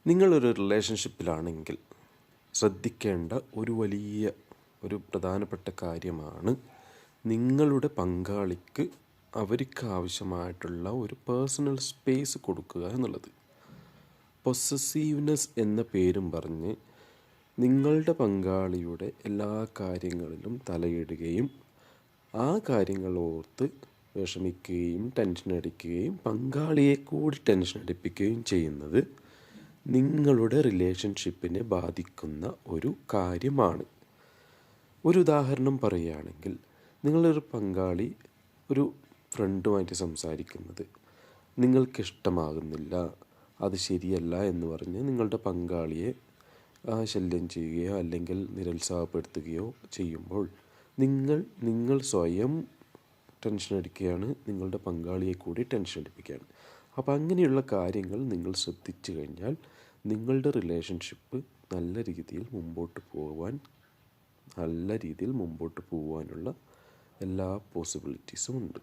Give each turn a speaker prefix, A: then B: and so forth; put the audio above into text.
A: നിങ്ങളൊരു റിലേഷൻഷിപ്പിലാണെങ്കിൽ ശ്രദ്ധിക്കേണ്ട ഒരു പ്രധാനപ്പെട്ട കാര്യമാണ് നിങ്ങളുടെ പങ്കാളിക്ക് അവർക്ക് ആവശ്യമായിട്ടുള്ള ഒരു പേഴ്സണൽ സ്പേസ് കൊടുക്കുക എന്നുള്ളത്. പൊസസീവ്നെസ് എന്ന പേരും പറഞ്ഞ് നിങ്ങളുടെ പങ്കാളിയുടെ എല്ലാ കാര്യങ്ങളിലും തലയിടുകയും ആ കാര്യങ്ങൾ ഓർത്ത് വിഷമിക്കുകയും ടെൻഷൻ അടിക്കുകയും പങ്കാളിയെ കൂടി ടെൻഷൻ അടിപ്പിക്കുകയും ചെയ്യുന്നത് നിങ്ങളുടെ റിലേഷൻഷിപ്പിനെ ബാധിക്കുന്ന ഒരു കാര്യമാണ്. ഒരു ഉദാഹരണം പറയുകയാണെങ്കിൽ, നിങ്ങളൊരു പങ്കാളി ഒരു ഫ്രണ്ടുമായിട്ട് സംസാരിക്കുന്നത് നിങ്ങൾക്കിഷ്ടമാകുന്നില്ല, അത് ശരിയല്ല എന്ന് പറഞ്ഞ് നിങ്ങളുടെ പങ്കാളിയെ ശല്യം ചെയ്യുകയോ അല്ലെങ്കിൽ നിരുത്സാഹപ്പെടുത്തുകയോ ചെയ്യുമ്പോൾ നിങ്ങൾ സ്വയം ടെൻഷൻ അടിക്കുകയാണ്, നിങ്ങളുടെ പങ്കാളിയെ കൂടി ടെൻഷൻ അടിപ്പിക്കുകയാണ്. അപ്പോൾ അങ്ങനെയുള്ള കാര്യങ്ങൾ നിങ്ങൾ ശ്രദ്ധിച്ചു കഴിഞ്ഞാൽ നിങ്ങളുടെ റിലേഷൻഷിപ്പ് നല്ല രീതിയിൽ മുമ്പോട്ട് പോകാനുള്ള എല്ലാ പോസിബിലിറ്റീസും ഉണ്ട്.